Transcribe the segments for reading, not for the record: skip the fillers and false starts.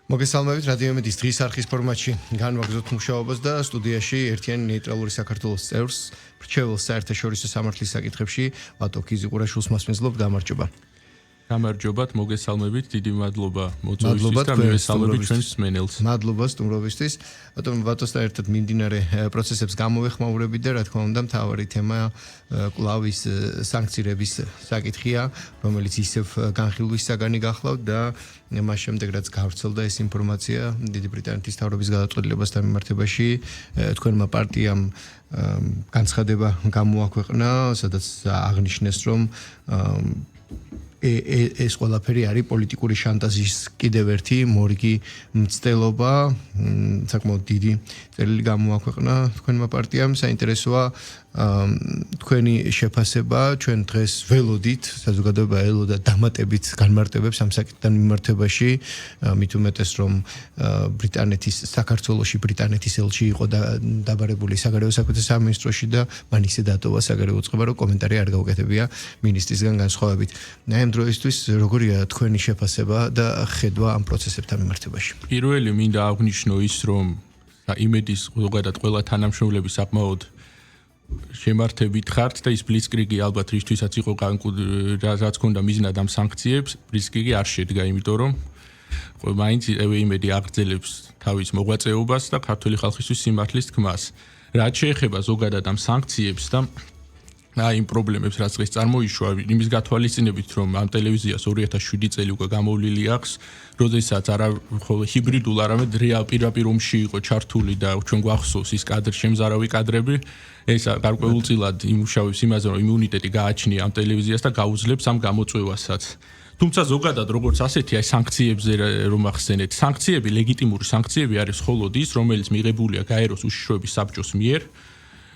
მოგესალმებით რადიო იმედის დღის არხის ფორმატში განვაგრძოთ მუშაობას და სტუდიაში ერთიანი ნეიტრალური საქართველოს წევრს რჩეულ საერთაშორისო სამართლის საკითხებში ვატო ქიზიყურაშვილს მასმენძლობ გამარჯობა. გამარჯობათ, მოგესალმებით, დიდი მადლობა მოწვევისთვის და მივესალმებით ჩვენს მსმენელს. მადლობა სტუმრობისთვის. ბატონო ვატოსთან ერთად მიმდინარე პროცესებს გამოვეხმაურებით და რა თქმა უნდა მთავარი თემა კლავის სანქციების საკითხია, რომელიც ისევ განხილვის საგანი გახლავთ და მას შემდეგ რაც გავრცელდა ეს ინფორმაცია დიდი ბრიტანეთის მთავრობის გადაწყვეტილებასთან მიმართებაში თქვენმა პარტიამ განცხადება გამოაქვეყნა, სადაც აღნიშნეს რომ ეს ყველაფერი არის პოლიტიკური შანტაჟის კიდევ ერთი მორიგი მცდელობა, საკმაოდ დიდი წერილი გამოაქვეყნა თქვენმა პარტიამ. საინტერესოა თქვენი შეფასება, ჩვენ დღეს ველოდით, საზოგადოება ელოდა დამატებით განმარტებებს ამ საკითხთან მიმართებაში, მით უმეტეს რომ ბრიტანეთის საქართველოში ბრიტანეთის ელჩი იყო დაბარებული საგარეო საქმეთა სამინისტროში და მან ისე დატოვა საგარეო წყობა, რომ კომენტარი არ გაუკეთებია მინისტრისგან განსხვავებით. ამ დროისთვის როგორია თქვენი შეფასება და ხედვა ამ პროცესებთან მიმართებაში? პირველი მინდა აღვნიშნო ის, რომ იმედის ზოგადად ყველა თანამშრომლები საკმაოდ შემართებით ხართ და ის ბლიცკრიგი ალბათ რისთვისაც იყო რაც ქონდა მიზნად ამ სანქციებს, ბლიცკრიგი არ შედგა, იმიტომ რომ მაინც იმედი აგრძელებს თავის მოღვაწეობას და ქართული ხალხისთვის სიმართლის თქმას. რაც შეეხება ზოგადად ამ სანქციებს და იმ პრობლემებს, რაც დღეს წარმოიშვა, იმის გათვალისწინებით, რომ ამ ტელევიზიას 2007 წელი უკვე გამოვლილი აქვს, როდესაც არა ხოლმე ჰიბრიდულ, არამედ რეალ პირდაპირ ომში იყო ჩართული და ჩვენ გვახსოვს ის შემზარავი კადრები, ეს გარკვეულწილად იმუშავებს იმაზე, რომ იმუნიტეტი გააჩნია ამ ტელევიზიას და გაუძლებს ამ გამოწვევასაც. თუმცა ზოგადად როგორც ასეთი აი სანქციებზე რომ ახსენეთ, სანქციები, ლეგიტიმური სანქციები არის მხოლოდ ის, რომელიც მიღებულია გაეროს უშიშროების საბჭოს მიერ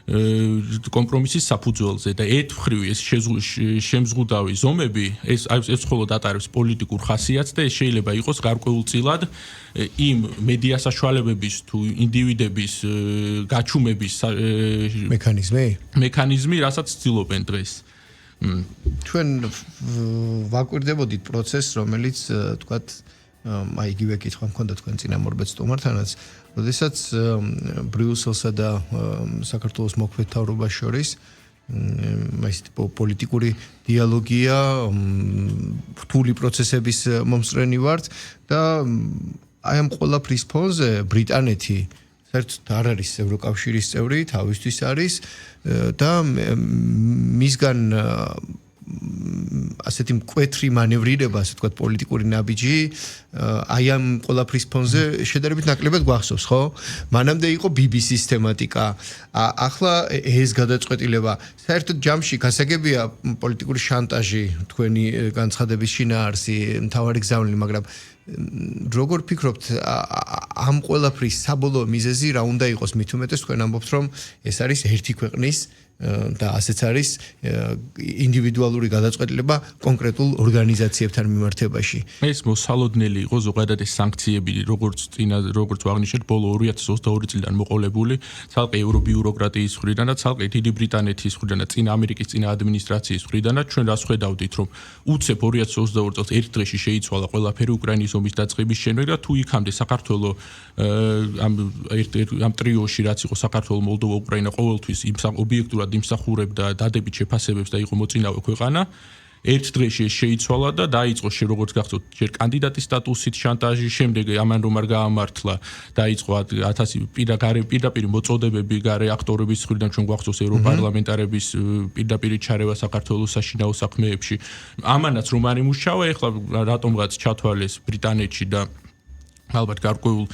კომპრომისის საფუძველზე და ერთმხრივ ეს შემზღუდავი ზომები ეს მხოლოდ ატარებს პოლიტიკურ ხასიათს და ეს შეიძლება იყოს გარკვეულწილად იმ მედია საშუალებების თუ ინდივიდების გაჩუმების მექანიზმი, რასაც ცდილობენ დღეს. ჩვენ ვაკვირდებოდით პროცესს, რომელიც თქვათ აი იგივე კითხვა მქონდა თქვენ წინამორბედ სტუმართანაც, როდესაც ბრიუსელსა და საქართველოს მოქმედ მთავრობას შორის ესეთი პოლიტიკური დიალოგია, რთული პროცესების მომსწრენი ვართ და აი ამ ყველაფრის ფონზე ბრიტანეთი საერთოდ არ არის ევროკავშირის წევრი, თავისთვის არის და მისგან ასეთი მკვეთრი მანევრირება, ასე ვთქვათ, პოლიტიკური ნაბიჯი, აი ამ ყველაფრის ფონზე შედარებით ნაკლებად გვახსოვს, ხო? მანამდე იყო BBC-ის თემატიკა. ახლა ეს გადაწყვეტილება საერთოდ ჯამში გასაგებია პოლიტიკური შანტაჟი, თქვენი განცხადების შინაარსი, მთავარი გზავნილი, მაგრამ როგორ ფიქრობთ ამ ყველაფრის საბოლოო მიზეზი რა უნდა იყოს? მით უმეტეს თქვენ ამბობთ, რომ ეს არის ერთი ქვეყნის და ასეც არის ინდივიდუალური გადაწყვეტილება კონკრეტულ ორგანიზაციებთან მიმართებაში. ეს მოსალოდნელი იყო ზოგადად ეს სანქციები, როგორც ვაღნიშნეთ, ბოლო 2022 წლიდან მოყოლებული, ცალკე ევრობიუროკრატიის მხრიდან და ცალკე დიდი ბრიტანეთის მხრიდან და წინა ამერიკის წინა ადმინისტრაციის მხრიდან და ჩვენ რას ხედავდით, რომ უცებ 2022 წელს ერთ დღეში შეიცვალა ყველაფერი უკრაინის ომის დაწყების შემდეგ და თუ იქამდე საქართველო ამ ტრიოში რაც იყო საქართველო, მოლდოვა, უკრაინა ყოველთვის ობიექტურად იმსახურებდა დადებით შეფასებებს და იყო მოწინავე ქვეყანა. ერთ დღეში ეს შეიცვალა და დაიწყო როგორც გახსოვთ, ჯერ კანდიდატის სტატუსით შანტაჟი, შემდეგ ამან რომ არ გაამართლა, დაიწყო 1000 პირდაპირ მოწოდებები გარე აქტორების მხრიდან, ჩვენ გვახსოვს ევროპარლამენტარების პირდაპირ ჩარევა საქართველოს საშინაო საქმეებში. ამანაც რომ არ იმუშავა, ეხლა რატომღაც ჩათვალეს ბრიტანეთში და ალბათ გარკვეულ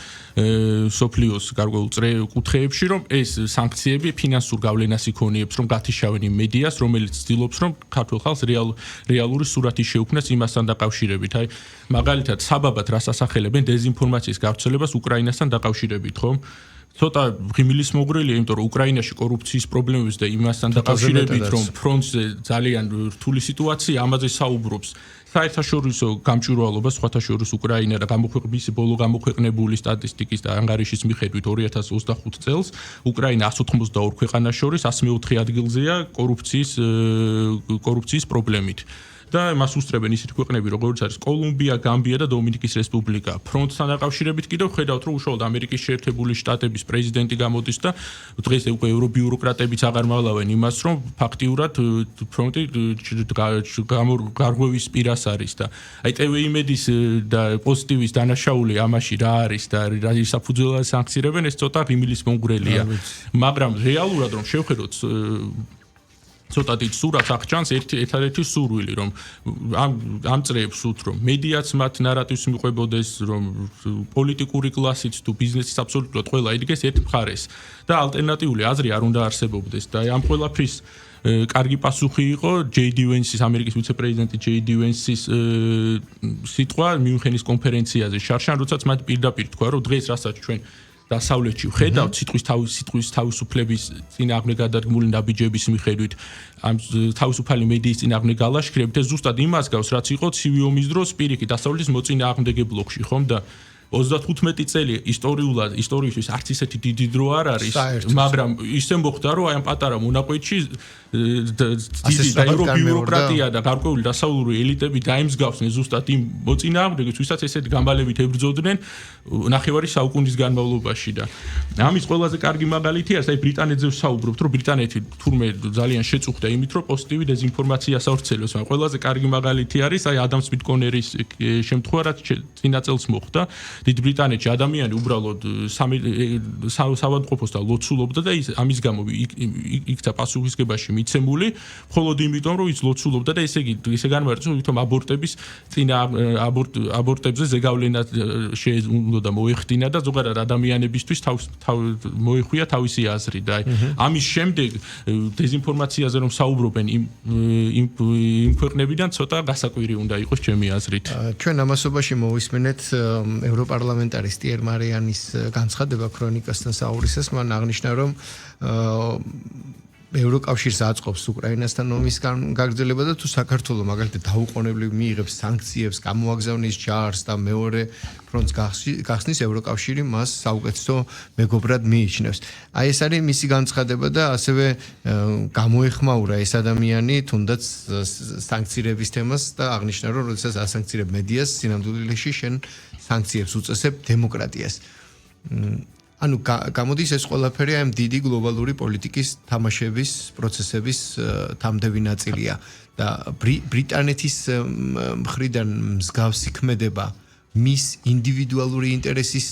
სოფლიოს გარკვეულ კუთხეებში, რომ ეს სანქციები ფინანსურ გავლენას იქონიებს, რომ გათიშავენ იმ მედიას, რომელიც ცდილობს, რომ ქართულ ხალხს რეალური სურათი შეუქმნას იმასთან დაკავშირებით. აი, მაგალითად, საბაბად რას ასახელებენ დეზინფორმაციის გავრცელებას უკრაინასთან დაკავშირებით, ხომ? ცოტა ღიმილის მოგრელია, იმიტომ რომ უკრაინაში კორუფციის პრობლემებს და იმასთან დაკავშირებით, რომ ფრონტზე ძალიან რთული სიტუაცია, ამაზე საუბრობს. საერთაშორისო გამჭვირვალობა, სხვათა შორის უკრაინა და მისი ბოლო გამოქვეყნებული სტატისტიკის და ანგარიშის მიხედვით 2025 წელს უკრაინა 182 ქვეყანას შორის 104 ადგილზეა კორუფციის პრობლემით. და მას უსწრებენ ისეთი ქვეყნები, როგორც არის კოლუმბია, გამბია და დომინიკის რესპუბლიკა. ფრონტთან დაკავშირებით კიდევ ხედავთ, რომ უშუალოდ ამერიკის შეერთებული შტატების პრეზიდენტი გამოდის და დღეს უკვე ევრობიუროკრატებიც აღარ მალავენ იმას, რომ ფაქტიურად ფრონტი გარღვევის პირას არის და აი TV-იმედის და პოზიტივის დანაშაული ამაში რა არის და რა საფუძველად სანქცირებენ, ეს ცოტა ღიმილის მონგრელია. მაგრამ რეალურად რომ შევხედოთ ცოტათი სურათს აღჭანს ერთადერთი სურვილი, რომ ამ წრეებს უთრ რომ მედიაც მათ ნარატივს მიყვებოდეს, რომ პოლიტიკური კლასიც თუ ბიზნესიც აბსოლუტურად ყველა იდგეს ერთ მხარეს და ალტერნატიული აზრი არ უნდა არსებობდეს და ამ ყველაფრის კარგი პასუხი იყო JD Vance-ის ამერიკის ვიცე-პრეზიდენტი JD Vance-ის სიტყვა მიუნხენის კონფერენციაზე შარშან, როდესაც მათ პირდაპირ თქვა, რომ დღეს რასაც ჩვენ დასავლეთში ვხედავთ სიტყვის თავისუფლების წინააღმდეგ გადადგმული ნაბიჯების მიხედვით ამ თავისუფალი მედიის წინააღმდეგ გალაშქრებით ეს ზუსტად იმას გავს, რაც იყო ცივი ომის დროს პირიქით დასავლეთის მოწინააღმდეგე ბლოკში, ხომ და 35 წელი ისტორიისთვის არც ისეთი დიდი დრო არ არის, მაგრამ ისე მოხდა, რომ აი ამ პატარა მონაკვეთში დიდი და ევრობიუროკრატია და გარკვეული დასავლური ელიტები დაიმსგავსნენ ზუსტად იმ მოწინააღმდეგეს, ვისაც ესეთი გამალებით ებრძოდნენ ნახევარი საუკუნის განმავლობაში და ამის ყველაზე კარგი მაგალითი არის, აი ბრიტანეთზე ვსაუბრობთ, რომ ბრიტანეთი თურმე ძალიან შეწუხდა იმით, რომ პოზიტივი დეზინფორმაციას ავრცელებს, მაგრამ ყველაზე კარგი მაგალითი არის აი ადამ სმით კონერის შემთხვევა, რაც წინა წელს მოხდა. დიდ ბრიტანეთში ადამიანი უბრალოდ საავადმყოფოს და ლოცულობდა და ის ამის გამო იქცა პასუხისგებაში მიცემული, მხოლოდ იმიტომ რომ ის ლოცულობდა და ესე იგი ისე განმარტოს, რომ თვითონ აბორტებზე ზეგავლენა შეეძლო და მოეხდინა და ზოგადად ადამიანებისთვის მოეხვია თავისი აზრი და ამის შემდეგ დეზინფორმაციაზე რომ საუბრობენ იმ ქვეყნებიდან ცოტა გასაკვირი უნდა იყოს ჩემი აზრით. ჩვენ ამასობაში მოვისმენთ ევროპარლამენტარისტი ერმარიანის განცხადება ქრონიკასთან საუბრისას, მან აღნიშნა, რომ ევროკავშირს აწყობს უკრაინასთან ომის გაგრძელება და თუ საქართველოს მაგალითად დაუყოვნებლივ მიიღებს სანქციებს, გამოაგზავნის ჯარს და მეორე ფრონტს გახსნის, ევროკავშირი მას საუკეთესო მეგობრად მიიჩნევს. აი ეს არის მისი განცხადება და ასევე გამოეხმაურა ეს ადამიანი თუნდაც სანქცირების თემას და აღნიშნა, რომ როდესაც ასანქცირებ მედიას, სინამდვილეში შენ სანქციებს უწესებ დემოკრატიას. ანუ გამოდის ეს ყველაფერი ამ დიდი გლობალური პოლიტიკის თამაშების პროცესების თამდევი ნაწილია და ბრიტანეთის მხრიდან მსგავსი ქმედება მის ინდივიდუალური ინტერესის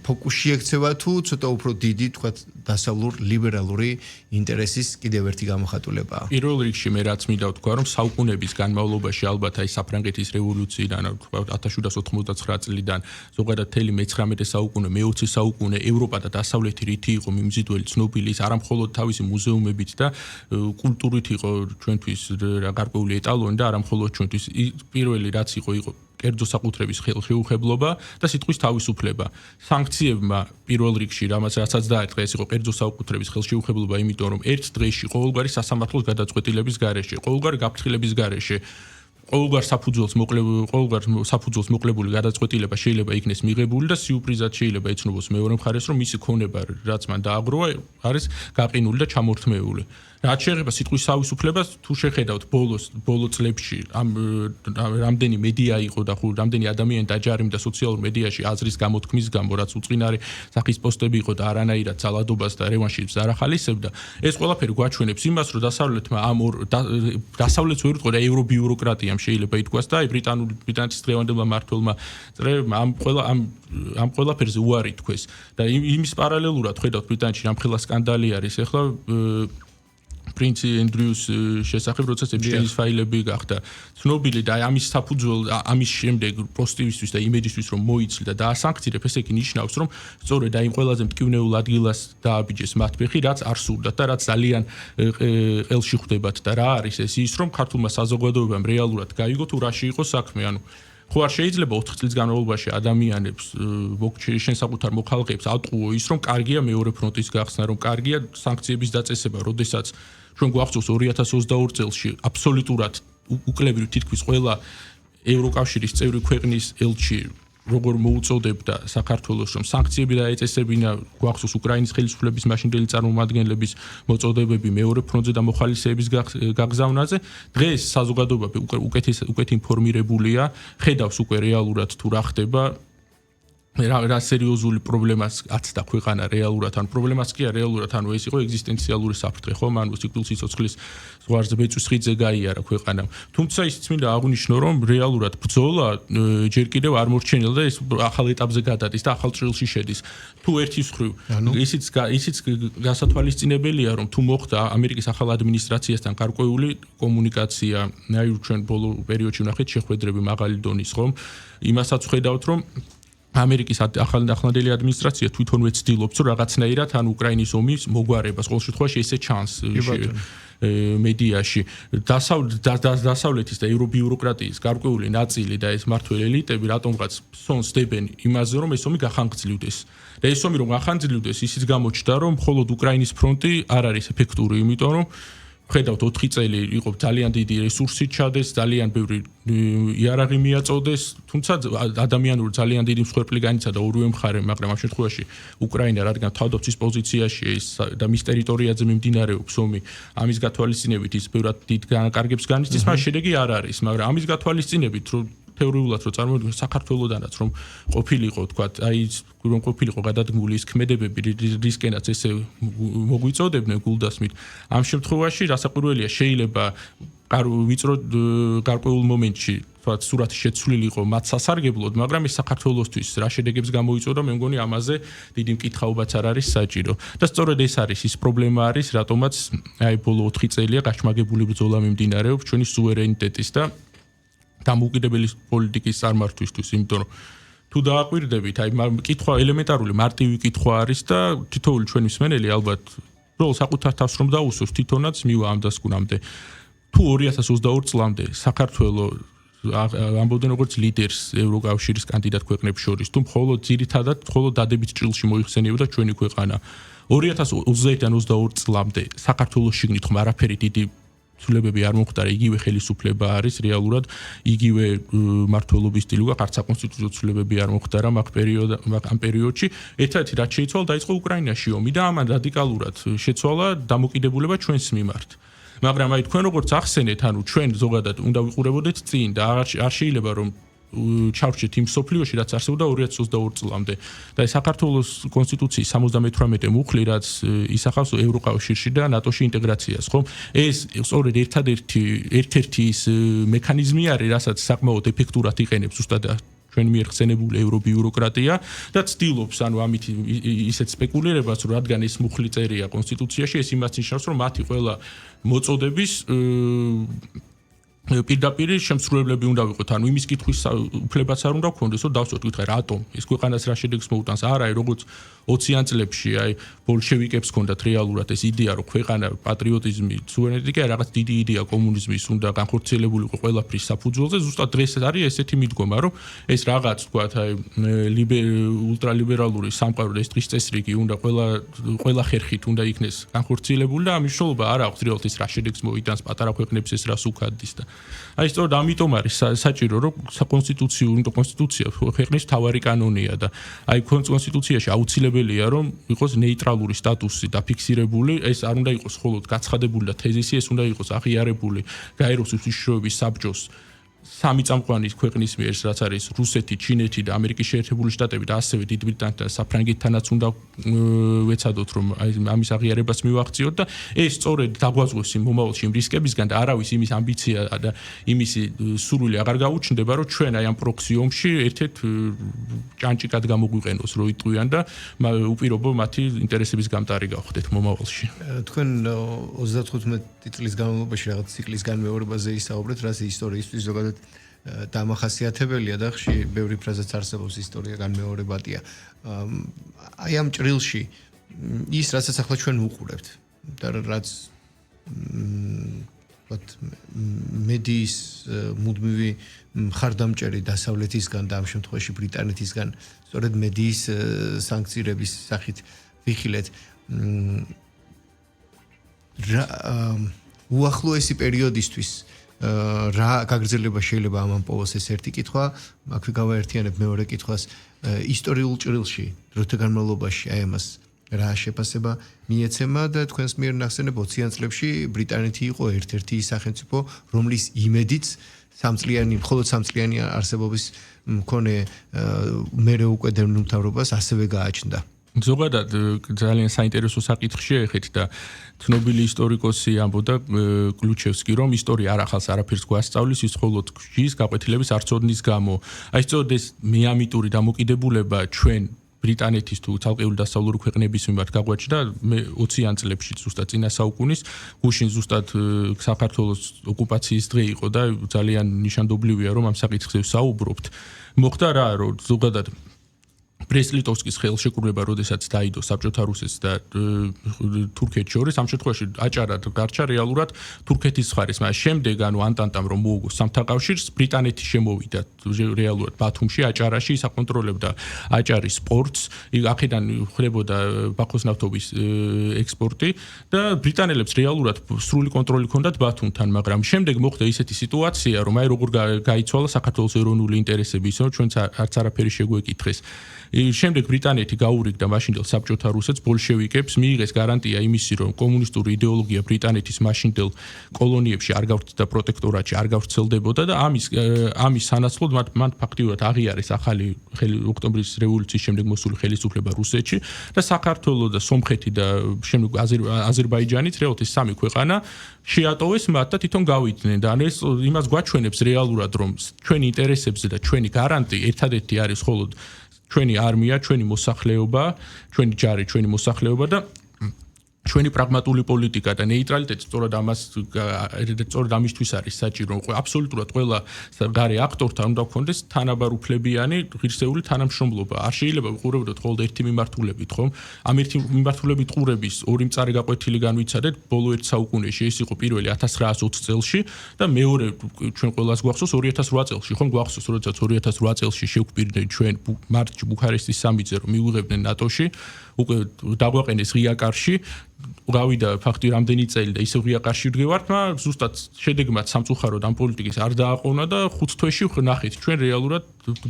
ფოკუსში ექცევა თუ ცოტა უფრო დიდი, თქვათ, დასავლურ ლიბერალური ინტერესის კიდევ ერთი გამოხატულებაა. პირველ რიგში მე რაც მინდა ვთქვა, რომ საუკუნების განმავლობაში ალბათ აი საფრანგეთის რევოლუციიდან, 1789 წლიდან, ზოგადად მთელი მე-19 საუკუნე, მე-20 საუკუნე ევროპა და დასავლეთი რითი იყო მიმზიდველი ცნობილი, არა მხოლოდ თავისი მუზეუმებით და კულტურით იყო ჩვენთვის გარკვეული ეტალონი და არა მხოლოდ ჩვენთვის პირველი რაც იყო კერძო საკუთრების ხელშეუხებლობა და სიტყვის თავისუფლება. სანქციებმა პირველ რიგში რასაც დაერქვა ეს იყო კერძო საკუთრების ხელშეუხებლობა, იმიტომ რომ ერთ დღეში ყოველგვარი სასამართლოს გადაწყვეტილების გარეშე, ყოველგვარი გაფრთხილების გარეშე ყოველგვარ საფუძველს მოკლებული გადაწყვეტილება შეიძლება იქნეს მიღებული და სიურპრიზად შეიძლება ეცნობოს მეორე მხარეს, რომ მისი ქონება, რაც მან დააგროვა, არის გაყინული და ჩამორთმეული. რაც შეეხება სიტყვის თავისუფლებას, თუ შეხედავთ ბოლო წლებში რამდენი მედია იყო და რამდენი ადამიანი დაჯარიმდა სოციალურ მედიაში აზრის გამოთქმის გამო, რაც უწყინარი სახის პოსტები იყო და არანაირად ძალადობას და რევანშიზმს არ ახალისებდა, ეს ყველაფერი გვაჩვენებს იმას, რომ დასავლეთმა დასავლეთს ვერ უტყოდა ევრობიუროკრატიამ შეიძლება ითქვას და ბრიტანეთის დღევანდელმა მმართველმა წრეებმა ამ ყველაფერზე უარი თქვეს და იმის პარალელურად ხედავთ ბრიტანეთში რამხელა სკანდალი არის ახლა პრინცი ენდრიუს შესახებ, როდესაც ეპშტეინის ფაილები გახდა ცნობილი და ამის საფუძველ ამის შემდეგ პოზიტივისთვის და იმეჯისთვის რომ მოიცლდა და ასანქცირებ, ესე იგი ნიშნავს, რომ სწორედ აი ყველაზე მტკივნეულ ადგილას დააბიჯეს მათ ფეხი, რაც არ სურდათ და რაც ძალიან ყელში ხვდებათ და რა არის ეს ის, რომ ქართულმა საზოგადოებამ რეალურად გაიგო თუ რაში იყო საქმე, ანუ ხო არ შეიძლება 4 წლის განმავლობაში ადამიანებს შენსაკუთარ მოხალხეებს ატყუო ის, რომ კარგია მეორე ფრონტის გახსნა, რომ კარგია სანქციების დაწესება, როდესაც ჩვენ გვახსოვს 2022 წელში აბსოლუტურად უკლებრივ თითქმის ყველა ევროკავშირის წევრი ქვეყნის ელჩი როგორ მოუწოდებდა საქართველოს რომ სანქციები დაეწესებინა გვახსოვს უკრაინის ხელისუფლების მაშინდელი წარმომადგენლების მოწოდებები მეორე ფრონტზე და მოხალისეების გაგზავნაზე დღეს საზოგადოება უკეთ ინფორმირებულია ხედავს უკვე რეალურად თუ რა ხდება რა სერიოზული პრობლემას აცდა ქვეყანა რეალურად ან პრობლემას კი არა რეალურად ანუ ეს იყო ეგზისტენციალური საფრთხე ხომ ანუ სიკვდილის სიცოცხლის ზღვარზე ბეწვისხიძე გაიარა ქვეყანამ თუმცა ისიც მინდა აღვნიშნო რომ რეალურად ბრძოლა ჯერ კიდევ არ მორჩენილა და ეს ახალ ეტაპზე გადადის და ახალ ჭრილში შედის თუ ერთის მხრივ ისიც გასათვალისწინებელია რომ თუ მოხდა ამერიკის ახალ ადმინისტრაციასთან გარკვეული კომუნიკაცია აი ჩვენ ბოლო პერიოდში ვნახეთ შეხვედრები მაღალი დონის ხომ იმასაც ვხედავთ რომ ამერიკის ახლანდელი ადმინისტრაცია თვითონვე ცდილობს რომ რაღაცნაირად ან უკრაინის ომის მოგვარებას ყოველ შემთხვევაში ესე ჩანს მედიაში დასავლეთის და ევრობიუროკრატიის გარკვეული ნაწილი და ეს მმართველ ელიტები რატომღაც სონს დებენ იმაზე რომ ეს ომი გახანგრძლივდეს და ეს ომი რომ გახანგრძლივდეს ისიც გამოჩნდა რომ მხოლოდ უკრაინის ფრონტი არ არის ეფექტური იმიტომ რომ ხედავთ 4 წელი იყო ძალიან დიდი რესურსი ჩადეს, ძალიან ბევრი იარაღი მიაწოდეს, თუმცა ადამიანური ძალიან დიდი მსხვერპლი განიცა და ორივე მხარე, მაგრამ ამ შემთხვევაში უკრაინა რადგან თავდაცვის პოზიციაში ის და მის ტერიტორიაზე მიმდინარეობს ომი, ამის გათვალისწინებით ის ბევრად დიდ განკარგებს განიცდის, მაგრამ შედეგი არ არის, მაგრამ ამის გათვალისწინებით რომ თეორიულად რომ წარმოვიდგინოთ საქართველოსდანაც რომ ყოფილიყო თქვა აი რომ ყოფილიყო გადადგმული ის ქმედებები რისკენაც ესე მოგვიწოდებდნენ გულდასმით ამ შემთხვევაში რასაკვირველია შეიძლება ვიწრო გარკვეულ მომენტში თქვა სურათი შეცვლილიყო მათ სასარგებლოდ მაგრამ ეს საქართველოსთვის რა შედეგებს გამოიწვევდა მე მგონი ამაზე დიდი მკითხაობაც არ არის საჭირო და სწორედ ეს არის ის პრობლემა არის რატომაც აი ბოლო 4 წელია გაჩმაგებული ბრძოლა მიმდინარეობს ჩვენი სუვერენიტეტის და დამოუკიდებელი პოლიტიკის წარმართვისთვის, იმიტომ რომ თუ დააკვირდებით, აი კითხვა ელემენტარული მარტივი კითხვა არის და თითოეული ჩვენი მსმენელი ალბათ როლს საკუთარ თავს რომ დაუსვოს თვითონაც მივა ამ დასკვნამდე. თუ 2022 წლამდე საქართველოს ამბობდნენ როგორც ლიდერს ევროკავშირის კანდიდატ ქვეყნებს შორის, თუ მხოლოდ ძირითადად მხოლოდ დადებით ჭრილში მოიხსენიებოდა ჩვენი ქვეყანა. 2021-დან 22 წლამდე საქართველოს შიგნით ხომ არაფერი დიდი ცვლილებები არ მოხდა, იგივე ხელისუფლება არის რეალურად, იგივე მმართველობის სტილი აქვს, არც საკონსტიტუციო ცვლილებები არ მოხდა რა ამ პერიოდში. ერთადერთი რაც შეიცვალა, დაიწყო უკრაინაში ომი და ამან რადიკალურად შეცვალა დამოკიდებულება ჩვენს მიმართ. მაგრამ აი თქვენ როგორც ახსენეთ, ანუ ჩვენ ზოგადად უნდა ვიყურებოდეთ წინ და არ შეიძლება რომ ჩავრჩეთ იმ სოფლიოში რაც არსებობდა 2022 წლამდე და საქართველოს კონსტიტუციის 78 მუხლი რაც ისახავს ევროკავშირში და ნატოში ინტეგრაციას ხომ ეს სწორედ ერთ-ერთი ის მექანიზმი არის რასაც საკმაოდ ეფექტურად იყენებს უბრალოდ ჩვენ მიერ ხსენებული ევრობიუროკრატია და ცდილობს ანუ ამით ისეთ სპეკულირებას რომ რადგან ეს მუხლი წერია კონსტიტუციაში ეს იმას ნიშნავს რომ მათი ყველა მოწოდების პირდაპირ შემსრულებლები უნდა ვიყოთ, ანუ იმის კითხვის უფლებაც არ უნდა გქონდეს, რომ დავსვათ კითხვა რატომ ეს ქვეყანას რა შედეგს მოუტანს, არა, როგორც 20-იან წლებში აი ბოლშევიკებს ჰქონდათ რეალურად ეს იდეა, რომ ქვეყანა პატრიოტიზმი, სუვერენიტეტი რაღაც დიდი იდეა კომუნიზმის უნდა განხორციელებულიყო ყველაფრის საფუძველზე, ზუსტად დღეს არის ესეთი მიდგომა, რომ ეს რაღაც თქვა აი ულტრალიბერალური სამყარო და ეს დღის წესრიგი უნდა ყველა ხერხით უნდა იქნეს განხორციელებული და ამ მნიშვნელობა არ აქვს რეალურად ეს რა შედეგს მოიტანს პატარა ქვეყნებს ეს რას უკადდის და აი სწორედ ამიტომ არის საჭირო რომ კონსტიტუცია ქვეყნის თავარი კანონია და აი კონსტიტუციაში აუცილებელია რომ იყოს ნეიტრალური სტატუსი დაფიქსირებული ეს არ უნდა იყოს მხოლოდ გაცხადებული და თეზისი ეს უნდა იყოს აღიარებული გაეროს უშიშროების საბჭოს სამი წამყვანი ქვეყნის მიერ რაც არის რუსეთი, ჩინეთი და ამერიკის შეერთებული შტატები და ასევე დიდ ბრიტანეთთან და საფრანგეთთანაც უნდა ვეცადოთ რომ ამის აღიარებას მივაღწიოთ და ეს სწორედ დაგვაზღვევს იმ მომავალში იმ რისკებისგან და არავის იმის ამბიცია და იმისი სურვილი აღარ გაუჩნდება რომ ჩვენ აი ამ პროქსი ომში ერთ-ერთ ჭანჭიკად გამოგვიყენოს რო იტყვიან და უპირობო მათი ინტერესების გამტარი გავხდეთ მომავალში. თქვენ 35 წლის განმავლობაში რაღაც ციკლის განმეორებაზე ისაუბრეთ, რაც ისტორიისთვის ზოგადად დამახასიათებელია და ხშირ ბევრი ფრაზაც არსებობს ისტორია განმეორებადია. აი ამ ჭრილში ის რასაც ახლა ჩვენ ვუყურებთ და რაც მედიის მუდმივი მხარდამჭერი დასავლეთისგან და ამ შემთხვევაში ბრიტანეთისგან სწორედ მედიის სანქციების სახით ვიხილეთ უახლოესი პერიოდისთვის რა გაგრძელება შეიძლება ამან პოვოს ეს ერთი კითხვა, აქვე გავაერთიანებ მეორე კითხვას ისტორიულ ჭრილში, დროთა განმავლობაში აი ამას რა შეფასება მიეცემა და თქვენს მიერ ნახსენებ 20-იან წლებში ბრიტანეთი იყო ერთ-ერთი სახელმწიფო, რომლის იმედიც მხოლოდ სამწლიანი არსებობის მქონე მერე უკვე დევნილ მთავრობას ასევე გააჩნდა. ზოგადად ძალიან საინტერესო საკითხია ეხეთ და ცნობილი ისტორიკოსი ამბობდა კლუჩევსკი რომ ისტორია არ ახალს არაფერს გვასწავლის ის მხოლოდ გზის გაკვეთილების არცოდნის გამო. აი სწორედ ეს მეამიტური დამოკიდებულება ჩვენ ბრიტანეთის თუ ცალკეული დასავლური ქვეყნების მიმართ გაგვაჩნდა 20-იან წლებში ზუსტად წინა საუკუნის გუშინ ზუსტად საქართველოს ოკუპაციის დღე იყო და ძალიან ნიშანდობლივია რომ ამ საკითხზე ვსაუბრობთ. მოხდა რა რომ ზოგადად ბრესლიტოვსკის ხელშეკრულება, როდესაც დაიდო საბჭოთა რუსეთს და თურქეთს შორის, ამ შემთხვევაში აჭარა გარჩა რეალურად თურქეთის მხარეს, მაგრამ შემდეგ ანტანტამ რომ მოუგო სამთაკავშირს, ბრიტანეთი შემოვიდა რეალურად ბათუმში, აჭარაში, ის აკონტროლებდა აჭარის სპორტს, აქედან ხდებოდა ბაქოს ნავთობის ექსპორტი და ბრიტანელებს რეალურად სრული კონტროლი ჰქონდათ ბათუმთან, მაგრამ შემდეგ მოხდა ისეთი სიტუაცია, რომ აი როგორ გაიცვალა საქართველოს ეროვნული ინტერესები, ისე რომ ჩვენც არც არაფერი შეგვეკითხეს. შემდეგ ბრიტანეთი გაურიგდა მაშინდელ საბჭოთა რუსეთს ბოლშევიკებს მიიღეს გარანტია იმისი რომ კომუნისტური იდეოლოგია ბრიტანეთის მაშინდელ კოლონიებში არ გავრცელდა პროტექტორატში არ გავრცელდებოდა და ამის სანაცვლოდ მან ფაქტიურად აღიარეს ახალი ოქტომბრის რევოლუციის შემდეგ მოსული ხელისუფლება რუსეთში და საქართველოს და სომხეთი და შემდეგ აზერბაიჯანიც რეალურად ეს სამი ქვეყანა შეატოვეს მათ და თვითონ გავიდნენ და ეს იმას გვაჩვენებს რეალურად რომ ჩვენი ინტერესებზე და ჩვენი გარანტი ერთადერთი არის მხოლოდ ჩვენი არმია, ჩვენი მოსახლეობა, ჩვენი ჯარი, ჩვენი მოსახლეობა და ჩვენი პრაგმატული პოლიტიკა და ნეიტრალიტეტი სწორედ ამისთვის არის საჭირო. აბსოლუტურად ყველა გარე აქტორთან უნდა გქონდეს თანაბარუფლებიანი ღირსეული თანამშრომლობა. არ შეიძლება ვიყურებოდეთ მხოლოდ ერთი მიმართულებით, ხომ? ამ ერთი მიმართულებით ყურების ორი მწარე გაკვეთილი განვიცადეთ ბოლო ერთ საუკუნეში. ეს იყო პირველი 1920 წელში და მეორე ჩვენ ყველას გვახსოვს 2008 წელში, ხომ გვახსოვს, როდესაც 2008 წელში შევგვპირდნენ ჩვენ მარტში ბუქარესტის სამიძე რომ მიუღებდნენ ნატოში, უკვე დაგვაყენეს ღია კარში გავიდა ფაქტი რამდენი წელი და ისე ღია კარში ვდგევართ, მაგრამ ზუსტად შედეგმაც სამწუხაროდ ამ პოლიტიკის არ დააყოვნა და 5 თვეში ვნახეთ ჩვენ რეალურად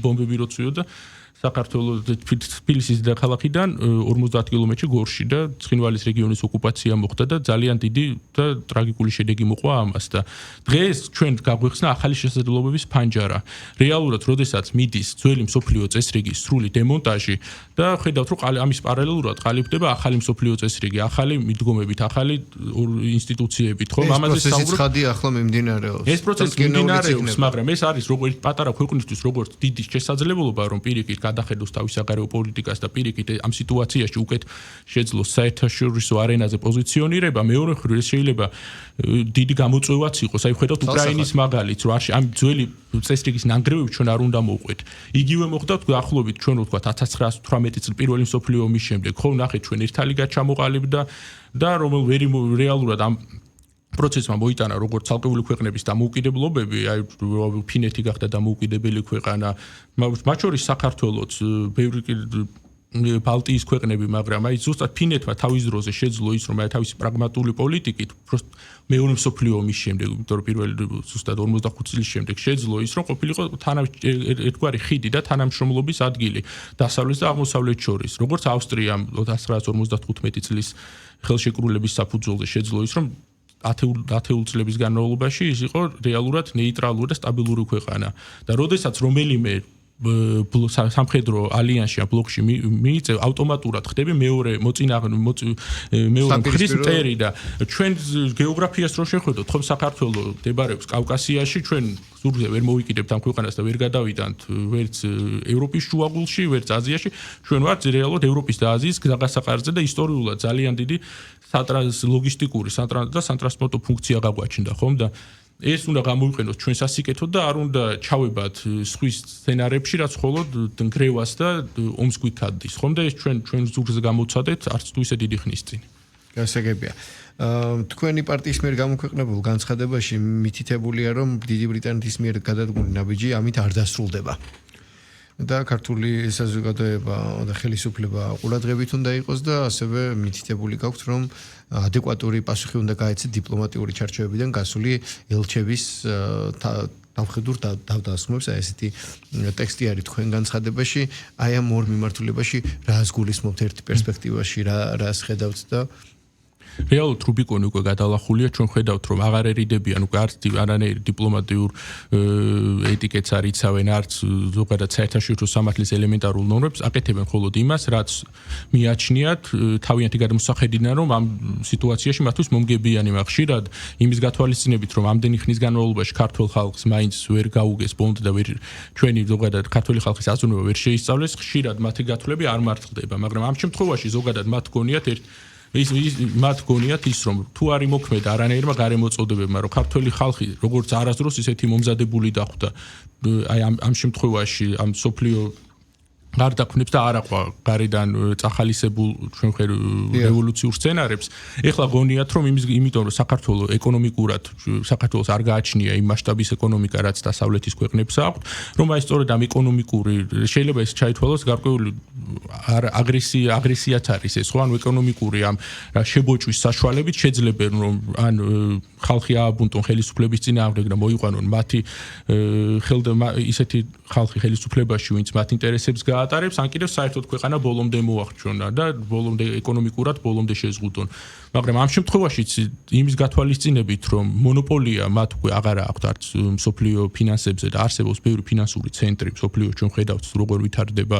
ბომბები როცვიოდა საქართველოს თბილისის დედაქალაქიდან 50 კილომეტრში გორში და ცხინვალის რეგიონის ოკუპაცია მოხდა და ძალიან დიდი და ტრაგიკული შედეგი მოყვა ამას და დღეს ჩვენ გაგვეხსნა ახალი შესაძლებლობების ფანჯარა. რეალურად, როდესაც მიდის ძველი მსოფლიო წესრიგის სრული დემონტაჟი და ხედავთ რომ ამის პარალელურად ყალიბდება ახალი მსოფლიო წესრიგი, ახალი მიდგომებით, ახალი ინსტიტუციებით, ხომ? ამაზე საუბრობთ. ეს პროცესი ახლა მიმდინარეობს. ეს პროცესი მიმდინარეობს, მაგრამ ეს არის როგორც პატარა ქვეყნისთვის, როგორც დიდი შესაძლებლობა, რომ პირიქით გადახედოს თავის საგარეო პოლიტიკას და პირიქით ამ სიტუაციაში უკეთ შეძლოს საერთაშორისო არენაზე პოზიციონირება, მეორე მხრივ ეს შეიძლება დიდი გამოწვევაც იყოს. აი ხედავთ უკრაინის მაგალითს, რომ ამ ძველი წესრიგის ნანგრევები ჩვენ არ უნდა მოვყვეთ. იგივე მოხდა ახლობით ჩვენ ვთქვათ 1918 წლის პირველი მსოფლიო ომის შემდეგ, ხო ნახეთ ჩვენ ერთალიგად ჩამოყალიბდა და რომელიც რეალურად ამ პროცესმა მოიტანა როგორც ცალკეული ქვეყნების დამოუკიდებლობები, აი ფინეთი გახდა დამოუკიდებელი ქვეყანა, მათ შორის საქართველოც, ბევრი ბალტიის ქვეყნები, მაგრამ აი ზუსტად ფინეთმა თავის დროზე შეძლო ის, რომ აი თავისი პრაგმატული პოლიტიკით, მეორე მსოფლიო ომის შემდეგ, იმიტომ რომ პირველი ზუსტად 45 წლის შემდეგ შეძლო ის, რომ ყოფილიყო ერთგვარი ხიდი და თანამშრომლობის ადგილი დასავლეთ და აღმოსავლეთ შორის, როგორც ავსტრიამ 1955 წლის ხელშეკრულების საფუძველზე შეძლო ის, რომ 10 წლების განმავლობაში ის იყო რეალურად ნეიტრალური და სტაბილური ქვეყანა და როდესაც რომელიმე სამხედრო ალიანსში ან ბლოკში მიიწევ ავტომატურად ხდები მეორე მხრის მტერი და ჩვენ გეოგრაფიას რო შეხედოთ ხომ საქართველოს მდებარეობს კავკასიაში ჩვენ ზურგზე ვერ მოვიკიდებთ ამ ქვეყანას და ვერ გადავიდანთ ვერც ევროპის შუაგულში ვერც აზიაში ჩვენ ვართ რეალურად ევროპის და აზიის გასაყარზე და ისტორიულად ძალიან დიდი ლოგისტიკური და სატრანსპორტო ფუნქცია გაგვაჩნდა ხომ და ეს უნდა გამოვიყენოს ჩვენ სასიკეთოდ და არ უნდა ჩავებათ სხვის სცენარებში რაც მხოლოდ ნგრევას და ომს გვიქადდის ხომ და ეს ჩვენ ზურგზე გამოვცადეთ არც თუ ისე დიდი ხნის წინ გასაგებია თქვენი პარტიის მიერ გამოქვეყნებულ განცხადებაში მითითებულია რომ დიდი ბრიტანეთის მიერ გადადგმული ნაბიჯი ამით არ დასრულდება და ქართული საზოგადოება და ხელისუფლება ყურადღებით უნდა იყოს და ასევე მითითებული გაქვთ რომ ადეკვატური პასუხი უნდა გაეცეთ დიპლომატიური ჩარჩოებიდან გასული ელჩების დამხედურ დავდასხმებს, აი ესეთი ტექსტი არის თქვენ განცხადებაში, აი ამ ორ მიმართულებაში რას გულისხმობთ ერთ პერსპექტივაში, რას ხედავთ და რეალურად რუბიკონი უკვე გადალახულია, ჩვენ ხედავთ რომ აღარ ერიდებიან უკვე არც არანაირი დიპლომატიურ ეტიკეტს არ იცავენ, არც ზოგადად საერთაშორისო სამართლის ელემენტარულ ნორმებს, აკეთებენ მხოლოდ იმას, რაც მიაჩნიათ თავიანთი გადმოსახედიდან, რომ ამ სიტუაციაში მათთვის მომგებიანი მაქვს. ხშირად იმის გათვალისწინებით, რომ ამდენი ხნის განმავლობაში ქართულ ხალხს მაინც ვერ გაუგეს პონტ და ვერ ჩვენი ზოგადად ქართული ხალხის აზროვნება ვერ შეისწავლეს, ხშირად მათი გათვლები არ მართლდება, მაგრამ ამ შემთხვევაში ზოგადად მათ გონიათ მათ გონიათ ის რომ თუ არის მოქმედა არანაირმა გარემოწოდებებმა რომ ქართველი ხალხი როგორც არასდროს ისეთი მომზადებული დახვდა აი ამ შემთხვევაში ამ სოფლიო გარდაქმნებს და არაყვა გარედან წახალისებულ ჩვენ ხერ რევოლუციურ სცენარებს ეხლა გონიათ რომ იმიტომ რომ საქართველოს ეკონომიკურად საქართველოს არ გააჩნია იმ მასშტაბის ეკონომიკა რაც დასავლეთის ქვეყნებს აქვს რომ აი სწორედ ამ ეკონომიკური შეიძლება ეს ჩაითვალოს გარკვეული აგრესიაც არის ეს ხო ანუ ეკონომიკური ამ შებოჭვის საშუალებით შეძლებენ რომ ან ხალხი ააბუნტონ ხელისუფლების წინააღმდეგ და მოიყვანონ მათი ისეთი ხალხი ხელისუფლებაში ვინც მათ ინტერესებს ატარებს ან კიდევ საერთოდ ქვეყანა ბოლომდე მოახჩონა და ბოლომდე ეკონომიკურად ბოლომდე შეზღუდონ. მაგრამ ამ შემთხვევაშიც იმის გათვალისწინებით, რომ მონოპოლია მათ უკვე აღარ აქვთ არც მსოფლიო ფინანსებზე და არსებობს ბევრი ფინანსური ცენტრი მსოფლიოში ჩვენ ხედავთ როგორ ვითარდება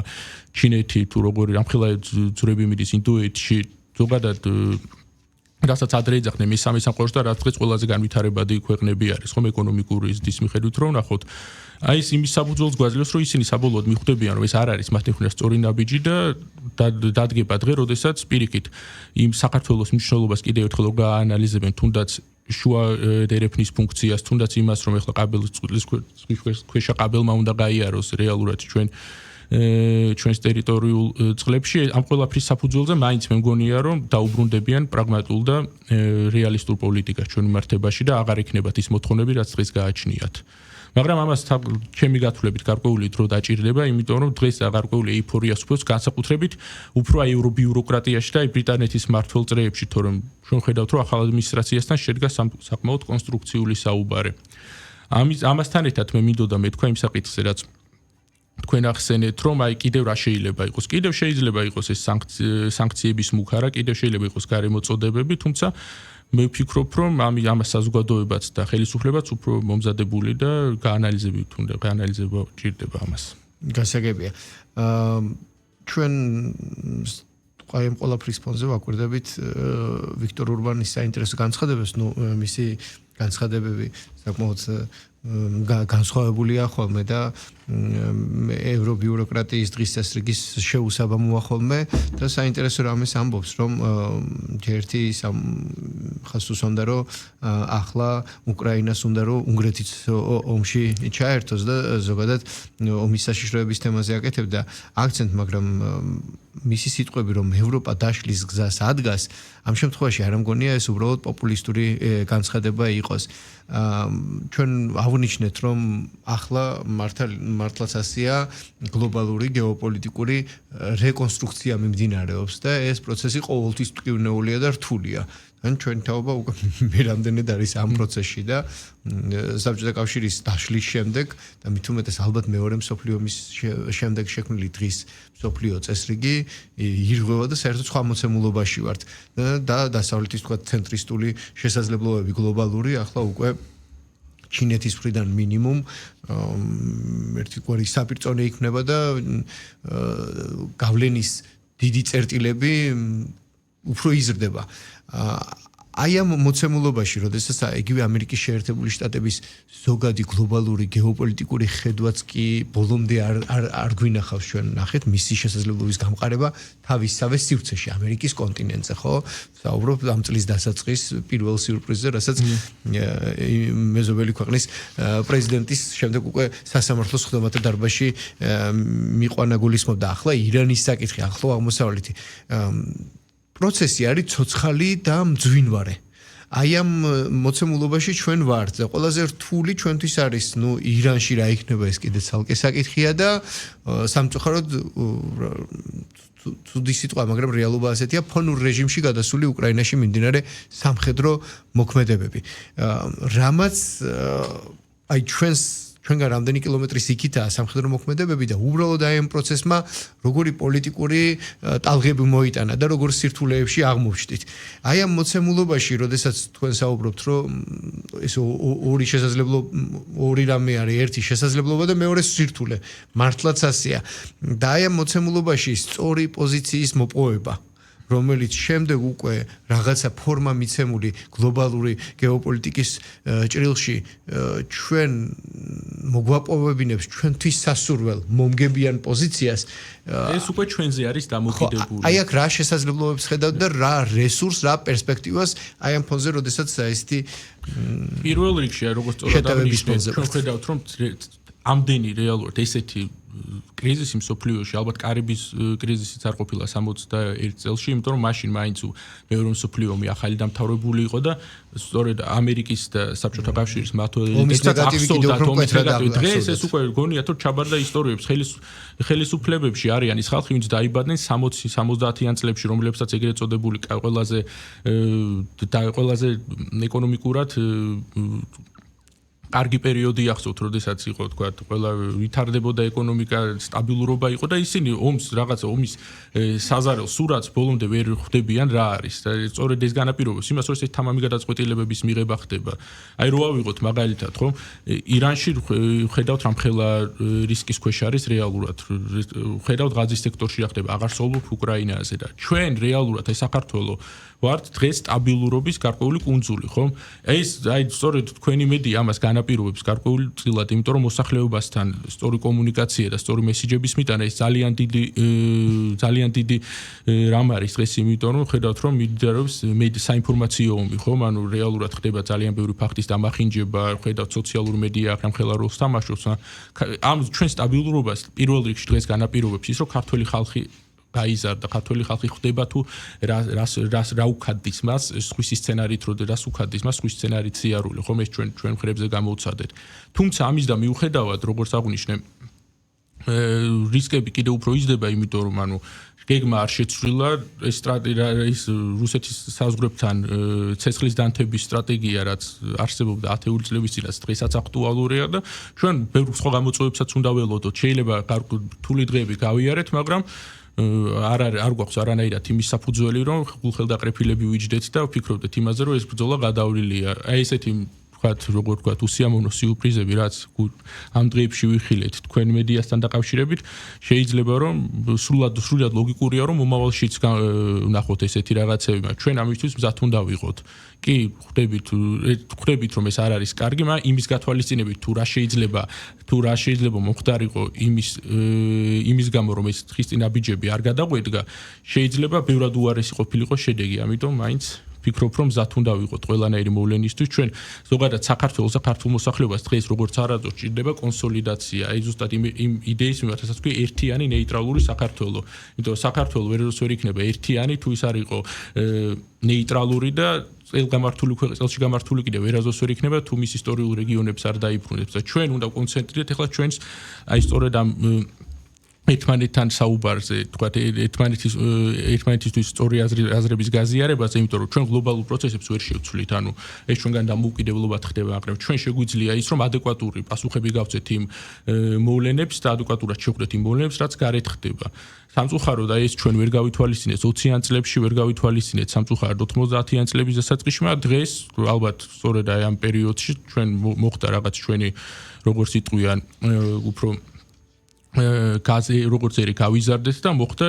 ჩინეთი თუ როგორ ამხელა ძვრები მიდის ინდოეთში ზოგადად რასაც ადრე ეძახდნენ მესამე სამყაროში და რაც დღეს ყველაზე განვითარებადი ქვეყნები არის ხომ ეკონომიკური ზრდის მიხედვით რომ ნახოთ აი ეს იმის საფუძველს გვაძლევს რომ ისინი საბოლოოდ მიხვდებიან რომ ეს არ არის მათი ხრიდან სწორი ნაბიჯი და დადგება დღე როდესაც პირიქით იმ საქართველოს მნიშვნელობას კიდევ ერთხელ გაანალიზებენ თუნდაც შუა დერეფნის ფუნქციას თუნდაც იმას რომ ეხლა კაბელის ქვეშა კაბელმა უნდა გაიაროს რეალურად ჩვენს ტერიტორიულ წყლებში ამ ყველაფრის საფუძველზე მაინც მე მგონია რომ დაუბრუნდებიან პრაგმატულ და რეალისტურ პოლიტიკას ჩვენ მიმართებაში და აღარ იქნებათ ის მოთხოვნები რაც დღეს გააჩნიათ მაგრამ ამას ჩემი გათვლებით გარკვეული დრო დაჭირდება იმიტომ რომ დღეს გარკვეული ეიფორიას ვფოს განსაკუთრებით უფრო აი ევრობიუროკრატიაში და აი ბრიტანეთის მმართველ წრეებში თორემ ჩვენ ხედავთ რომ ახალ ადმინისტრაციასთან შედგა საკმაოდ კონსტრუქციული საუბარი ამასთან ერთად მე მინდოდა მეთქვა იმ საკითხზე რაც თქვენ ახსენეთ რომ აი კიდევ რა შეიძლება იყოს კიდევ შეიძლება იყოს ეს სანქციების მუქარა კიდევ შეიძლება იყოს გარემოწოდებები თუმცა მე ვფიქრობ რომ ამას საზოგადოებაც და ხელისუფლებაც უფრო მომზადებული და გაანალიზება ჭირდება ამას გასაგებია ჩვენ აი ამ ყველაფრის ფონზე ვაკვირდებით ვიქტორ ურბანის საინტერესო განცხადებებს ნუ მისი განცხადებები საკმაოდ განსხვავებულია ხოლმე და ევრობიუროკრატიის დღის წესრიგის შეუსაბამოა ხოლმე და საინტერესო რამეს ამბობს რომ ერთი ხას უსვამდა რომ ახლა უკრაინას უნდა რომ უნგრეთიც ომში ჩაერთოს და ზოგადად ომის საშიშროების თემაზე აკეთებდა აქცენტ მაგრამ მისი სიტყვები რომ ევროპა დაშლის გზას ადგას ამ შემთხვევაში არ მგონია ეს უბრალოდ პოპულისტური განცხადება იყოს ჩვენ აღნიშნეთ რომ ახლა მართლაც ასია გლობალური გეოპოლიტიკური რეკონსტრუქცია მიმდინარეობს და ეს პროცესი ყოველთვის ტკივნეულია და რთულია ან ჩვენ თაობა უკვე მერამდენად არის ამ პროცესში და საბჭოთა კავშირის დაშლის შემდეგ და მით უმეტეს ალბათ მეორე მსოფლიო ომის შემდეგ შექმნილი დღის მსოფლიო წესრიგი ირღვევა და საერთოდ სხვა მოცემულობაში ვართ და დასავლეთის თქვა ცენტრისტული შესაძლებლობები გლობალური ახლა უკვე ჩინეთის მხრიდან მინიმუმ ერთგვარი საპირწონე იქნება და გავლენის დიდი წერტილები უფრო იზრდება აი ამ მოცემულობაში, როდესაც იგივე ამერიკის შეერთებული შტატების ზოგადი გლობალური გეოპოლიტიკური ხედვაც კი ბოლომდე არ გვინახავს ჩვენ ნახეთ მისი შესაძლებლობის გამყარება თავისსავე სივრცეში ამერიკის კონტინენტზე, ხო? საუბრობ ამ წლის დასაწყის პირველ სიურპრიზზე, რასაც მეზობელი ქვეყნის პრეზიდენტის შემდეგ უკვე სასამართლოს ხდომათა დარბაზში მიყვანა გულისხმობდა ახლა ირანის საკითხი, ახლო აღმოსავლეთი პროცესი არის ცოცხალი და მძვინვარე. აი ამ მოცემულობაში ჩვენ ვართ და ყველაზე რთული ჩვენთვის არის ირანში რა იქნება ეს კიდე ცალკე საკითხია და სამწუხაროდ თუდი სიტყვა, მაგრამ რეალობა ასეთია, ფონურ რეჟიმში გადასული უკრაინაში მიმდინარე სამხედრო მოქმედებები. რამაც აი ჩვენგან რამდენი კილომეტრის იქითაა სამხედრო მოქმედებები და უბრალოდ აი ამ პროცესმა როგორი პოლიტიკური ტალღები მოიტანა და როგორ სირთულეებში აღმოჩნდით. აი ამ მოცემულობაში, როდესაც თქვენ საუბრობთ, რომ ეს ორი რამე არის, ერთი შესაძლებლობა და მეორე სირთულე, მართლაც ასეა. და აი ამ მოცემულობაში სწორი პოზიციის მოპოვება, რომელიც შემდეგ უკვე რაღაცა ფორმა მიცემული გლობალური გეოპოლიტიკის ჭრილში ჩვენ მოგვაპოვებინებს ჩვენთვის სასურველ მომგებიან პოზიციას ეს უკვე ჩვენზე არის დამოკიდებული. აი აქ რა შესაძლებლობებს ხედავთ და რა რესურს, რა პერსპექტივას აი ამ ფონზე, როდესაც ესეთი პირველ რიგში როგორც სწორად აღნიშნეთ, ჩვენ ხედავთ რომ ამდენი რეალურად ესეთი კრიზისი მსოფლიოში, ალბათ კარიბის კრიზისიც არ ყოფილა 61 წელში, იმიტომ რომ მაშინ მაინც მეორე მსოფლიო ომი ახალი დამთავრებული იყო და სწორედ ამერიკის და საბჭოთა კავშირის მმართველებთან დღეს ეს უკვე გონიათ რომ ჩაბარდა ისტორიებს ხელისუფლებებში არიან ის ხალხი, ვინც დაიბადნენ 60-70-იან წლებში, რომლებსაც ეგრეთ წოდებული ყველაზე ეკონომიკურად კარგი პერიოდი ახსოვთ, როდესაც იყო თქვა ყველა ვითარდებოდა ეკონომიკა, სტაბილურობა იყო და ისინი ომის საზარელ სურათს ბოლომდე ვერ ხვდებიან რა არის. და სწორედ ეს განაპირობებს იმას, რომ ეს თამამი გადაწყვეტილებების მიღება ხდება. აი რო ავიღოთ მაგალითად, ხო? ირანში ხედავთ რამხელა რისკის ქვეშ არის რეალურად. ხედავთ ღაზის სექტორში რა ხდება, აღარ სოლობ უკრაინაზე და ჩვენ რეალურად აი საქართველოს ვართ დღეს სტაბილურობის გარკვეული კუნძული, ხო? ეს აი სწორედ თქვენი მედია ამას განაპირობებს გარკვეული წილად, იმიტომ რომ მოსახლეობასთან სწორი კომუნიკაცია და სწორი მესიჯების მიტანა ეს ძალიან დიდი რამ არის დღეს, იმიტომ რომ ხედავთ რომ მიმდინარეობს საინფორმაციო ომი, ხო? ანუ რეალურად ხდება ძალიან ბევრი ფაქტის დამახინჯება, ხედავთ სოციალური მედია ახლა როლს თამაშობს. ამ ჩვენ სტაბილურობას პირველ რიგში დღეს განაპირობებს ის, რომ ქართველი ხალხი გაიზარდა, ქართველი ხალხი ხვდება თუ რა უკადდის მას სხვისი სცენარით, რას უკადდის მას სხვისი სცენარით სიარული, ხომ ეს ჩვენ მხრებზე გამოვცადეთ. თუმცა ამის და მიუხედავად, როგორც აღვნიშნე, რისკები კიდევ უფრო იზრდება, იმიტომ რომ ანუ გეგმა არ შეცვლილა, ეს რუსეთის საზღვრებთან ცეცხლის დანთების სტრატეგია, რაც არსებობდა 10 წლების წინ, დღესაც აქტუალურია და ჩვენ ბევრ სხვა გამოწვევებსაც უნდა ველოდოთ. შეიძლება რთული დღეები გავიარეთ, მაგრამ არ გვაქვს არანაირად იმის საფუძველი, რომ გულხელდაყრეფილები ვიჯდეთ და ვფიქრობდეთ იმაზე, რომ ეს ბრძოლა გადავლილია. აი ესეთი როგორ ვთქვათ, უსიამოვნო სიურპრიზები, რაც ამ დღეებში ვიხილეთ თქვენ მედიასთან დაკავშირებით, შეიძლება რომ სრულად ლოგიკურია, რომ მომავალშიც ვნახოთ ესეთი რაღაცები, მაგრამ ჩვენ ამისთვის მზად უნდა ვიყოთ. კი, ხვდებით, რომ ეს არ არის კარგი, მაგრამ იმის გათვალისწინებით თუ რა შეიძლება მომხდარიყო იმის გამო, რომ ეს დღის წინ აბიჯები არ გადაგვედგა, შეიძლება ბევრად უარესი ყოფილიყო შედეგი, ამიტომ მაინც ვფიქრობ, რომ მზად უნდა ვიყოთ ყველანაირი მოვლენისთვის. ჩვენ ზოგადად საქართველოს და ქართულ მოსახლეობას დღეს როგორც არაძო ჭირდება კონსოლიდაცია. აი ზუსტად იმ იდეის მიმართ, რასაც ვთქვი, ერთიანი ნეიტრალური საქართველო. იმიტომ რომ საქართველო ვერ იქნება ერთიანი, თუ ის არ იყო ნეიტრალური და წელში გამართული კიდე ვერასდროს ვერ იქნება, თუ მის ისტორიულ რეგიონებს არ დაიბრუნებს. და ჩვენ უნდა კონცენტრირდეთ ახლა ჩვენს აი სწორედ ამ ერთმანეთთან საუბარზე, თქვათ, ერთმანეთისთვის სწორი აზრების გაზიარებაზე, იმიტომ რომ ჩვენ გლობალურ პროცესებს ვერ შევცვლით, ანუ ეს ჩვენგან დამოუკიდებლობად ხდება, მაგრამ ჩვენ შეგვიძლია ის, რომ ადეკვატური პასუხები გავცეთ იმ მოვლენებს და ადეკვატურად შევხვდეთ იმ მოვლენებს, რაც გარეთ ხდება. სამწუხაროდ აი ეს ჩვენ ვერ გავითვალისწინეთ 20-იან წლებში, ვერ გავითვალისწინეთ სამწუხაროდ 90-იან წლების დასაწყისში, მაგრამ დღეს ალბათ სწორედ აი ამ პერიოდში ჩვენ მოხდა რაღაც ჩვენი როგორც იტყვიან უფრო როგორც ერი გავიზარდეთ და მოხდა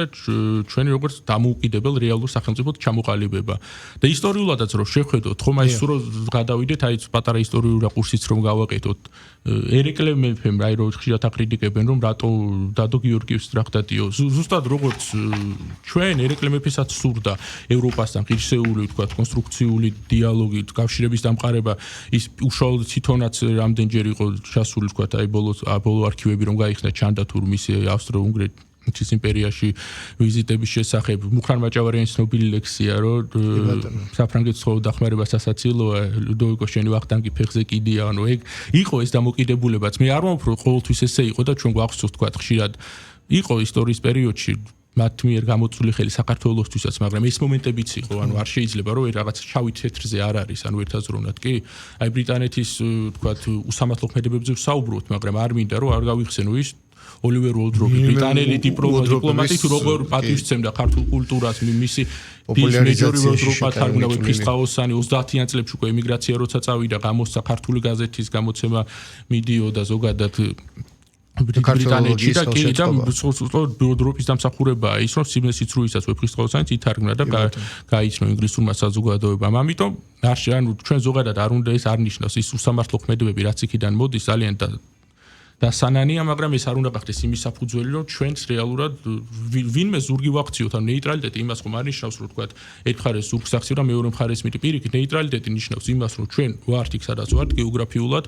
ჩვენი როგორც დამოუკიდებელ რეალურ სახელმწიფოდ ჩამოყალიბება. და ისტორიულადაც რომ შევხედოთ, ხომ აი სულ გადავიდეთ, აი პატარა ისტორიული კურსიც რომ გავაკეთოთ. ერეკლე მეფემ აი რომ ხშირად აკრიტიკებენ, რომ რატო დადო გიორგიევს ტრაქტატიო. ზუსტად როგორც ჩვენ ერეკლე მეფესაც სურდა ევროპასთან ღირსეული, ვთქვათ, კონსტრუქციული დიალოგი, კავშირების დამყარება, ის უშუალოდ თვითონაც რამდენჯერ იყო ჩასული, ვთქვათ, აი ბოლო არქივები რომ გაიხსნა ჩანდა თუ მისი ავსტრო-უნგრეთ ჩის იმპერიაში ვიზიტების შესახებ. მუხრან მაჭავარიანის ცნობილი ლექსია, რომ საფრანგეთის ცხოველ დახმარება სასაცილოა, ლუდოვიკო შენი ვახტანგი ფეხზე კიდია, ანუ ეგ იყო ეს დამოკიდებულებაც. მე არ ვამბობ, რომ ყოველთვის ესე იყო და ჩვენ გვახსოვს თქვა ხშირად იყო ისტორიის პერიოდში მათ მიერ გამოწვეული ხელი საქართველოსთვისაც, მაგრამ ეს მომენტებიც იყო, ანუ არ შეიძლება რომ რაღაც შავი თეთრზე არ არის, ანუ ერთაზროვნად კი. აი ბრიტანეთის თქვა უსამართლო ქმედებებზე ვსაუბრობთ, მაგრამ არ მინდა რომ არ გავიხსენო ის ოლივერ უოლდროპი, ბრიტანელი დიპლომატი როგორ პატივისცემდა ქართულ კულტურას, მისი მეჯორი უოლდროპა თარგმნა ვეფხისტყაოსანი 30-იან წლებში უკვე ემიგრაცია როცა წავიდა, გამოსცა ქართული გაზეთის გამოცემა მიდიოდა ზოგადად ბრიტანეთში და კი და უოლდროპის დამსახურებაა ის, რომ სიმეს იცრუისაც ვეფხისტყაოსანიც ითარგმნა და გაიცნო ინგლისურმა საზოგადოებამ. ამიტომ ანუ ჩვენ ზოგადად არ უნდა ეს არ ნიშნავს ის უსამართლო ქმედებები, რაც იქიდან მოდის ძალიან და სანანია, მაგრამ ეს არ უნდა გახდეს იმის საფუძველი, რომ ჩვენც რეალურად ვინმე ზურგი ვაქციოთ, ანუ ნეიტრალიტეტი იმას ხომ არ ნიშნავს, რომ თქვა ერთ მხარეს ზურგს ახციო და მეორე მხარეს მიტი პირიქით, ნეიტრალიტეტი ნიშნავს იმას, რომ ჩვენ ვართ იქ სადაც ვართ გეოგრაფიულად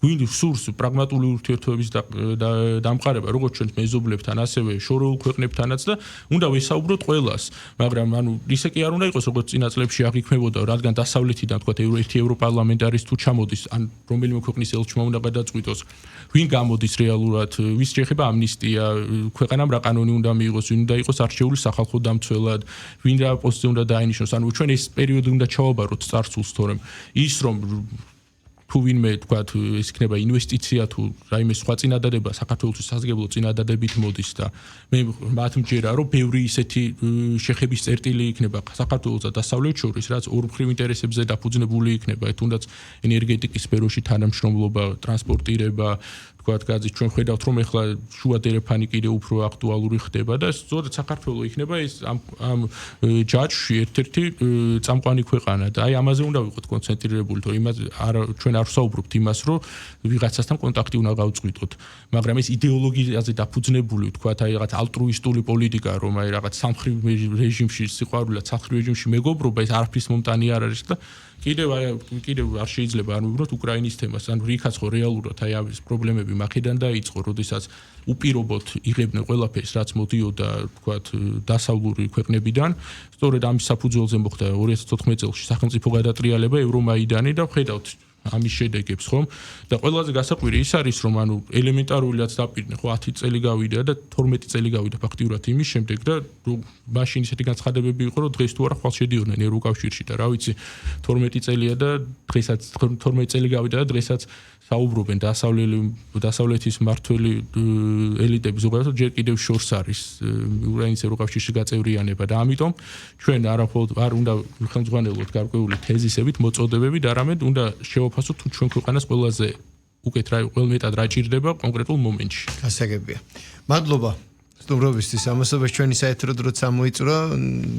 ვინ სურს პრაგმატული ურთიერთობების დამყარება, როგორც ჩვენ მეზობლებთან, ასევე შორეულ ქვეყნებთანაც და უნდა ვესაუბროთ ყველას, მაგრამ ანუ ისე კი არ უნდა იყოს, როგორც წინა წლებში აღიქმებოდა, რადგან დასავლეთიდან თქვა ერთი ევროპარლამენტარის თუ ჩამოდის, ან რომელიმე ქვეყნის ელჩმა უნდა გადაწყვიტოს, ვინ გამოდის რეალურად, ვის შეეხება ამნისტია, ქვეყანამ რა კანონი უნდა მიიღოს, ვინ უნდა იყოს არჩეული სახალხო დამცველად, ვინ რა პოსტზე უნდა დაინიშნოს, ანუ ჩვენ ეს პერიოდი უნდა ჩავაბაროთ წარსულს, თორემ ის რომ თუ ვინმე თქვა ეს იქნება ინვესტიცია თუ რაიმე სხვა წინადადება საქართველოს საზოგადოებრივ წინადადებით მოდის და მე მათ მჯერა რომ ბევრი ისეთი შეხების წერტილი იქნება საქართველოს და დასავლეთ შორის რაც ორმხრივ ინტერესებზე დაფუძნებული იქნება თუნდაც ენერგეტიკის სფეროში თანამშრომლობა ტრანსპორტირება თქვა გაზი ჩვენ ხედავთ რომ ეხლა შუა დერეფანი კიდე უფრო აქტუალური ხდება და ზოგადად საქართველოს იქნება ეს ამ ჯაჭვში ერთ-ერთი წამყვანი ქვეყანა და აი ამაზე უნდა ვიყოთ კონცენტრირებული თორე იმას ჩვენ არ ვსაუბრობთ იმას რომ ვიღაცასთან კონტაქტი უნდა გავწყვიტოთ მაგრამ ეს იდეოლოგიაზე დაფუძნებული თქვა აი რაღაც ალტრუისტული პოლიტიკა რომ აი რაღაც სამხრივ რეჟიმში სიყვარულად სამხრივ რეჟიმში მეგობრობა ეს არაფრის მომტანი არ არის და კიდევ არ შეიძლება არ მივუბროთ უკრაინის თემას ანუ რიქაც ხო რეალურად აი ამის პრობლემები მაქედან დაიწყო როდესაც უპირობოდ იღებდნენ ყველაფერს რაც მოდიოდა თქვა დასავლური ქვეყნებიდან სწორედ ამის საფუძველზე მოხდა 2014 წელს სახელმწიფო გადატრიალება ევრომაიდანი და ხედავთ ამის შედეგებს ხომ და ყველაზე გასაკვირი ის არის რომ ანუ ელემენტარულიაც დაპირდნენ ხო 10 წელი გავიდა და 12 წელი გავიდა ფაქტიურად იმის შემდეგ და მაშინ ისეთი განცხადებები იყო რომ დღეს თუ არა ხვალ შედიოდნენ ევროკავშირში და რა ვიცი 12 წელია და დღესაც 12 წელი გავიდა და დღესაც საუბრობენ დასავლეთის მართველი ელიტები ზოგადად ჯერ კიდევ შორს არის უკრაინის ევროკავშირში გაწევრიანება და ამიტომ ჩვენ არ უნდა ხელმძღვანელოთ გარკვეული თეზისებით მოწოდებებით არამედ უნდა შევაფასოთ თუ ჩვენ ქვეყანას ყველაზე უკეთ რა მეტად რა ჭირდება კონკრეტულ მომენტში გასაგებია მადლობა სტუმრობისთვის ამასობაში ჩვენი საერთო დროც ამოიწურა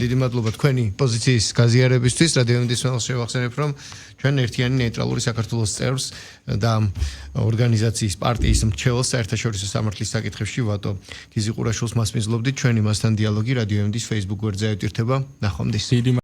დიდი მადლობა თქვენი პოზიციის გაზიარებისთვის რადიონის მსმენელს შევახსენებ რომ ჩვენ ერთიანი ნეიტრალური საქართველოს წევრს და ორგანიზაციის პარტიის მრჩეველს საერთაშორისო სამართლის საკითხებში ვატო გიზიყურაშვილს მასპინძლობდით ჩვენი მასთან დიალოგი რადიონის Facebook გვერდზე აიტვირთება ნახვამდის